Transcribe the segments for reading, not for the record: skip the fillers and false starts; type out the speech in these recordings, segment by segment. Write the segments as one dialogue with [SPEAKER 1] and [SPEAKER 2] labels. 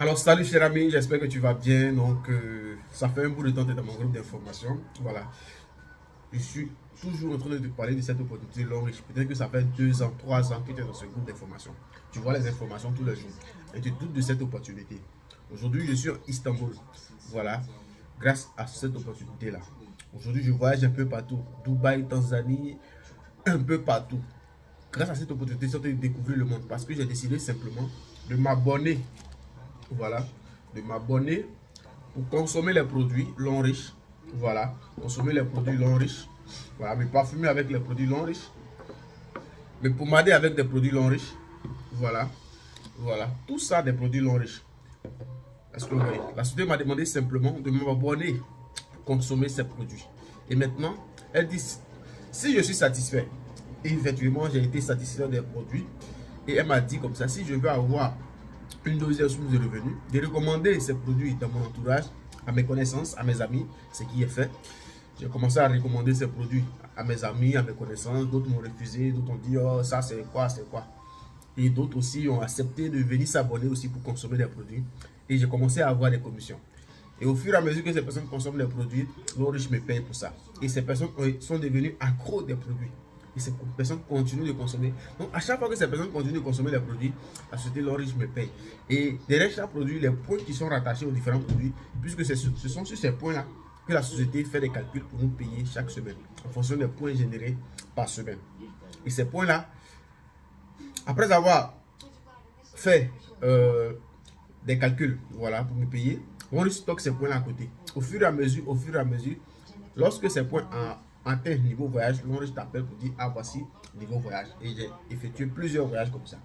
[SPEAKER 1] Alors salut cher ami, j'espère que tu vas bien. Donc ça fait un bout de temps que tu es dans mon groupe d'information. Voilà, je suis toujours en train de te parler de cette opportunité longue. Peut-être que ça fait 2 ans, 3 ans que tu es dans ce groupe d'information. Tu vois les informations tous les jours et tu doutes de cette opportunité. Aujourd'hui, je suis à Istanbul. Voilà, grâce à cette opportunité-là. Aujourd'hui, je voyage un peu partout. Dubaï, Tanzanie, un peu partout. Grâce à cette opportunité, je suis en train de découvrir le monde parce que j'ai décidé simplement de m'abonner. Voilà, de m'abonner pour consommer les produits long riches. Voilà, consommer les produits long riches. Voilà, me parfumer avec les produits long riches. Me pommader avec des produits long riches. Voilà, voilà, tout ça des produits long riches. Parce que oui, la société m'a demandé simplement de m'abonner pour consommer ces produits. Et maintenant, elle dit si je suis satisfait, et effectivement j'ai été satisfait des produits, et elle m'a dit comme ça, si je veux avoir une deuxième source de revenus, de recommander ces produits dans mon entourage, à mes connaissances, à mes amis, ce qui est fait. J'ai commencé à recommander ces produits à mes amis, à mes connaissances. D'autres m'ont refusé, d'autres ont dit oh ça c'est quoi, c'est quoi. Et d'autres aussi ont accepté de venir s'abonner aussi pour consommer des produits. Et j'ai commencé à avoir des commissions. Et au fur et à mesure que ces personnes consomment les produits, l'Oriche me paye pour ça. Et ces personnes sont devenues accros des produits. Et ces personnes continuent de consommer. Donc, à chaque fois que ces personnes continuent de consommer les produits, la société L'Oriche me paye. Et derrière chaque produit, les points qui sont rattachés aux différents produits, puisque ce sont sur ces points-là que la société fait des calculs pour nous payer chaque semaine, en fonction des points générés par semaine. Et ces points-là, après avoir fait des calculs, voilà, pour me payer, on stocke ces points-là à côté. Au fur et à mesure, lorsque ces points atteignent niveau voyage, l'on t'appelle pour dire ah voici niveau voyage. Et j'ai effectué plusieurs voyages comme ça.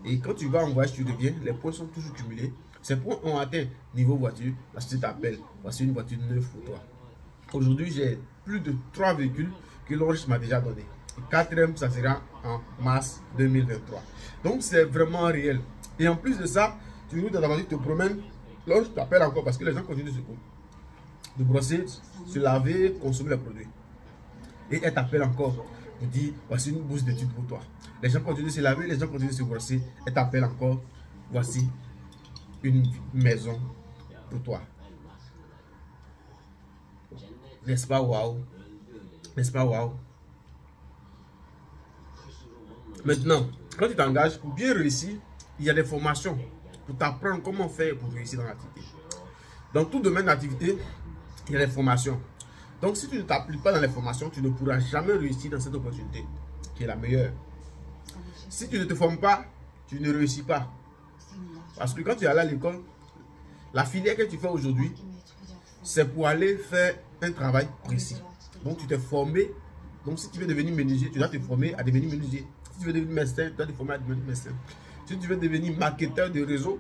[SPEAKER 1] Et quand tu vas en voyage, tu reviens, les points sont toujours cumulés. Ces points ont atteint niveau voiture, la société t'appelle, voici une voiture neuve pour toi. Aujourd'hui, j'ai plus de 3 véhicules que l'Orange m'a déjà donné. Le quatrième, ça sera en mars 2023. Donc, c'est vraiment réel. Et en plus de ça, tu nous dans la voiture, tu te promènes, l'Orange t'appelle encore parce que les gens continuent de brosser, se laver, consommer les produits. Et elle t'appelle encore pour dire voici une bourse d'études pour toi. Les gens continuent de se laver, les gens continuent de se brosser. Elle t'appelle encore voici une maison pour toi. N'est-ce pas waouh? N'est-ce pas waouh? Maintenant, quand tu t'engages pour bien réussir, il y a des formations pour t'apprendre comment faire pour réussir dans l'activité. Dans tout domaine d'activité, il y a des formations. Donc, si tu ne t'appliques pas dans les formations, tu ne pourras jamais réussir dans cette opportunité qui est la meilleure. Si tu ne te formes pas, tu ne réussis pas. Parce que quand tu es allé à l'école, la filière que tu fais aujourd'hui, c'est pour aller faire un travail précis. Donc, tu t'es formé. Donc, si tu veux devenir menuisier, tu dois te former à devenir menuisier. Si tu veux devenir médecin, tu dois te former à devenir médecin. Si tu veux devenir marketeur de réseau,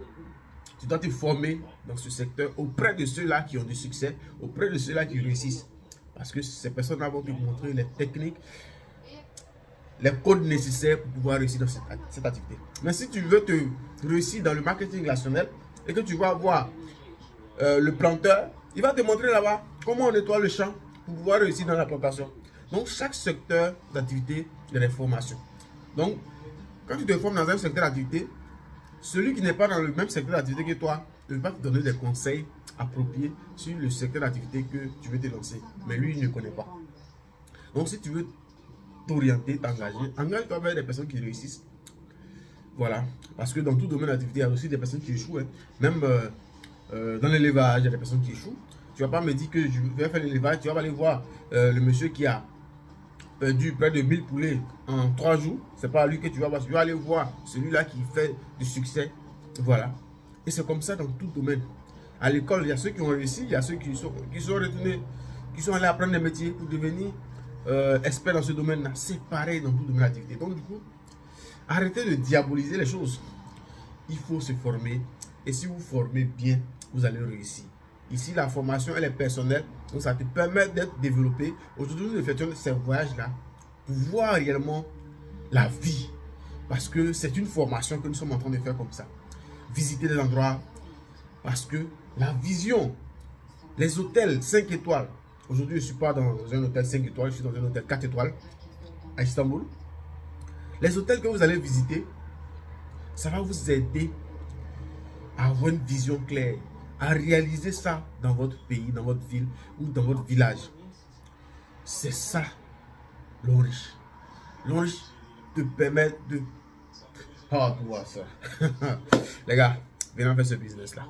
[SPEAKER 1] tu dois te former dans ce secteur auprès de ceux-là qui ont du succès, auprès de ceux-là qui réussissent. Parce que ces personnes-là vont te montrer les techniques, les codes nécessaires pour pouvoir réussir dans cette activité. Mais si tu veux te réussir dans le marketing relationnel et que tu vas voir le planteur, il va te montrer là-bas comment on nettoie le champ pour pouvoir réussir dans la plantation. Donc, chaque secteur d'activité, il y a des formations. Donc, quand tu te formes dans un secteur d'activité, celui qui n'est pas dans le même secteur d'activité que toi ne va te donner des conseils appropriés sur le secteur d'activité que tu veux te lancer. Mais lui, il ne connaît pas. Donc, si tu veux t'orienter, t'engager, engage-toi vers des personnes qui réussissent. Voilà. Parce que dans tout domaine d'activité, il y a aussi des personnes qui échouent. Hein. Même dans l'élevage, il y a des personnes qui échouent. Tu ne vas pas me dire que je vais faire l'élevage, tu vas aller voir le monsieur qui a perdu près de 1000 poulets en 3 jours. C'est pas lui que tu vas voir. Tu vas aller voir celui-là qui fait du succès. Voilà. Et c'est comme ça dans tout domaine. À l'école, il y a ceux qui ont réussi, il y a ceux qui sont retournés, qui sont allés apprendre des métiers pour devenir experts dans ce domaine-là. C'est pareil dans tout domaine d'activité. Donc, du coup, arrêtez de diaboliser les choses. Il faut se former. Et si vous formez bien, vous allez réussir. Ici, la formation, elle est personnelle. Donc, ça te permet d'être développé. Aujourd'hui, nous effectuons ces voyages-là pour voir réellement la vie. Parce que c'est une formation que nous sommes en train de faire comme ça. Visiter des endroits. Parce que la vision, les hôtels 5 étoiles. Aujourd'hui, je ne suis pas dans un hôtel 5 étoiles. Je suis dans un hôtel 4 étoiles à Istanbul. Les hôtels que vous allez visiter, ça va vous aider à avoir une vision claire, à réaliser ça dans votre pays, dans votre ville ou dans votre village. C'est ça, l'homme riche. L'homme riche te permet de... Oh, tu vois ça. Les gars, venez faire ce business-là.